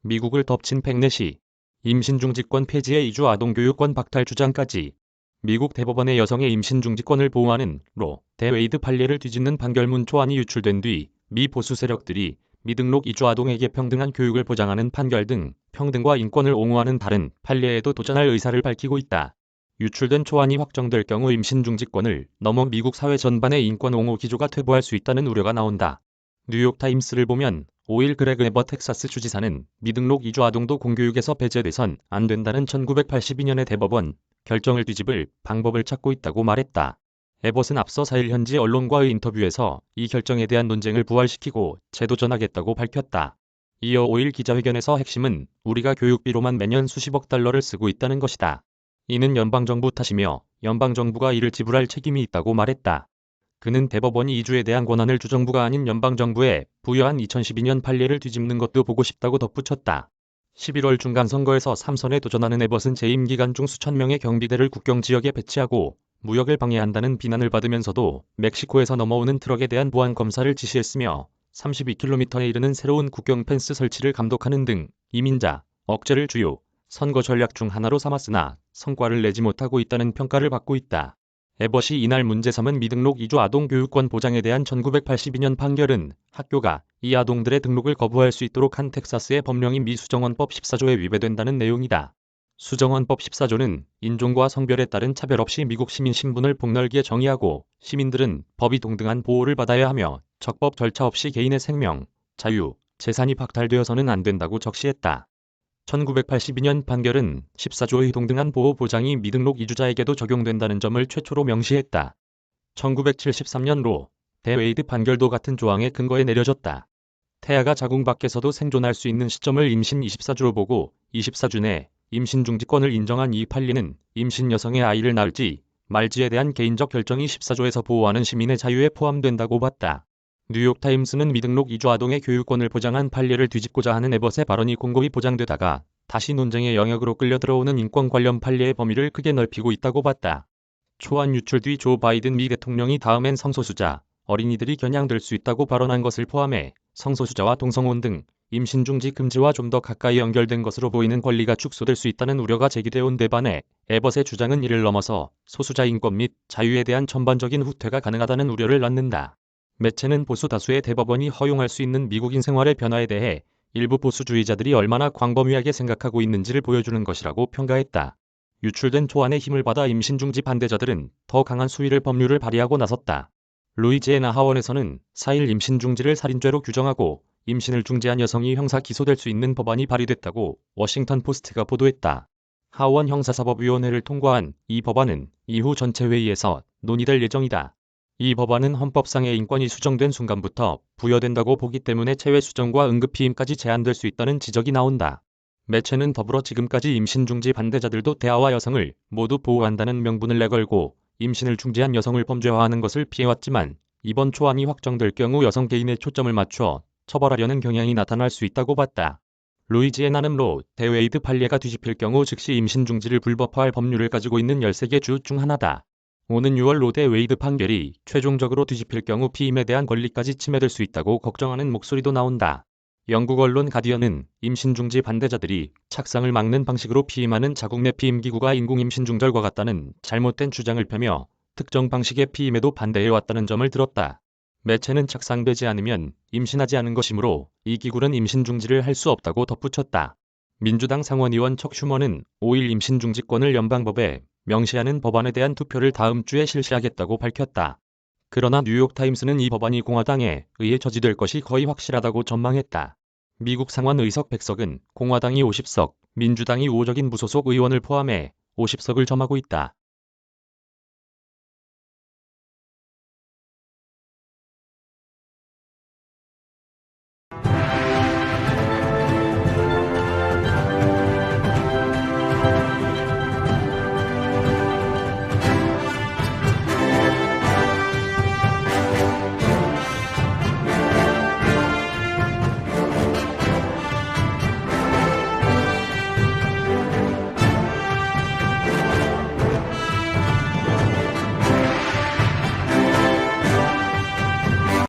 미국을 덮친 백내시, 임신중지권 폐지에 이주 아동교육권 박탈 주장까지. 미국 대법원의 여성의 임신중지권을 보호하는 로 대 웨이드 판례를 뒤집는 판결문 초안이 유출된 뒤 미 보수 세력들이 미등록 이주 아동에게 평등한 교육을 보장하는 판결 등 평등과 인권을 옹호하는 다른 판례에도 도전할 의사를 밝히고 있다. 유출된 초안이 확정될 경우 임신중지권을 넘어 미국 사회 전반의 인권 옹호 기조가 퇴보할 수 있다는 우려가 나온다. 뉴욕타임스를 보면 5일 그레그 에버 텍사스 주지사는 미등록 이주 아동도 공교육에서 배제돼선 안 된다는 1982년의 대법원 결정을 뒤집을 방법을 찾고 있다고 말했다. 에버슨 앞서 4일 현지 언론과의 인터뷰에서 이 결정에 대한 논쟁을 부활시키고 재도전하겠다고 밝혔다. 이어 5일 기자회견에서 핵심은 우리가 교육비로만 매년 수십억 달러를 쓰고 있다는 것이다. 이는 연방정부 탓이며 연방정부가 이를 지불할 책임이 있다고 말했다. 그는 대법원이 이주에 대한 권한을 주정부가 아닌 연방정부에 부여한 2012년 판례를 뒤집는 것도 보고 싶다고 덧붙였다. 11월 중간선거에서 3선에 도전하는 에버슨 재임 기간 중 수천 명의 경비대를 국경 지역에 배치하고 무역을 방해한다는 비난을 받으면서도 멕시코에서 넘어오는 트럭에 대한 보안 검사를 지시했으며 32km에 이르는 새로운 국경 펜스 설치를 감독하는 등 이민자 억제를 주요 선거 전략 중 하나로 삼았으나 성과를 내지 못하고 있다는 평가를 받고 있다. 에버시 이날 문제 삼은 미등록 이주 아동 교육권 보장에 대한 1982년 판결은 학교가 이 아동들의 등록을 거부할 수 있도록 한 텍사스의 법령인 미 수정헌법 14조에 위배된다는 내용이다. 수정헌법 14조는 인종과 성별에 따른 차별 없이 미국 시민 신분을 폭넓게 정의하고 시민들은 법이 동등한 보호를 받아야 하며 적법 절차 없이 개인의 생명, 자유, 재산이 박탈되어서는 안 된다고 적시했다. 1982년 판결은 14조의 동등한 보호 보장이 미등록 이주자에게도 적용된다는 점을 최초로 명시했다. 1973년 로 대 웨이드 판결도 같은 조항에 근거해 내려졌다. 태아가 자궁 밖에서도 생존할 수 있는 시점을 임신 24주로 보고 24주 내 임신중지권을 인정한 이 판례는 임신 여성의 아이를 낳을지 말지에 대한 개인적 결정이 14조에서 보호하는 시민의 자유에 포함된다고 봤다. 뉴욕타임스는 미등록 이주 아동의 교육권을 보장한 판례를 뒤집고자 하는 에버스의 발언이 공고히 보장되다가 다시 논쟁의 영역으로 끌려 들어오는 인권 관련 판례의 범위를 크게 넓히고 있다고 봤다. 초안 유출 뒤 조 바이든 미 대통령이 다음엔 성소수자, 어린이들이 겨냥될 수 있다고 발언한 것을 포함해 성소수자와 동성혼 등 임신 중지 금지와 좀 더 가까이 연결된 것으로 보이는 권리가 축소될 수 있다는 우려가 제기돼 온 데 반해 에버스의 주장은 이를 넘어서 소수자 인권 및 자유에 대한 전반적인 후퇴가 가능하다는 우려를 낳는다. 매체는 보수 다수의 대법원이 허용할 수 있는 미국인 생활의 변화에 대해 일부 보수주의자들이 얼마나 광범위하게 생각하고 있는지를 보여주는 것이라고 평가했다. 유출된 초안의 힘을 받아 임신중지 반대자들은 더 강한 수위를 법률을 발의하고 나섰다. 루이지애나 하원에서는 4일 임신중지를 살인죄로 규정하고 임신을 중지한 여성이 형사 기소될 수 있는 법안이 발의됐다고 워싱턴 포스트가 보도했다. 하원 형사사법위원회를 통과한 이 법안은 이후 전체 회의에서 논의될 예정이다. 이 법안은 헌법상의 인권이 수정된 순간부터 부여된다고 보기 때문에 체외 수정과 응급피임까지 제한될 수 있다는 지적이 나온다. 매체는 더불어 지금까지 임신중지 반대자들도 태아와 여성을 모두 보호한다는 명분을 내걸고 임신을 중지한 여성을 범죄화하는 것을 피해왔지만 이번 초안이 확정될 경우 여성 개인에 초점을 맞춰 처벌하려는 경향이 나타날 수 있다고 봤다. 루이지애나는 로 대 웨이드 판례가 뒤집힐 경우 즉시 임신중지를 불법화할 법률을 가지고 있는 13개 주 중 하나다. 오는 6월 로 대 웨이드 판결이 최종적으로 뒤집힐 경우 피임에 대한 권리까지 침해될 수 있다고 걱정하는 목소리도 나온다. 영국 언론 가디언은 임신중지 반대자들이 착상을 막는 방식으로 피임하는 자국 내 피임기구가 인공임신중절과 같다는 잘못된 주장을 펴며 특정 방식의 피임에도 반대해왔다는 점을 들었다. 매체는 착상되지 않으면 임신하지 않은 것이므로 이 기구는 임신중지를 할 수 없다고 덧붙였다. 민주당 상원의원 척 슈머는 5일 임신중지권을 연방법에 명시하는 법안에 대한 투표를 다음 주에 실시하겠다고 밝혔다. 그러나 뉴욕타임스는 이 법안이 공화당에 의해 저지될 것이 거의 확실하다고 전망했다. 미국 상원 의석 100석은 공화당이 50석, 민주당이 우호적인 무소속 의원을 포함해 50석을 점하고 있다.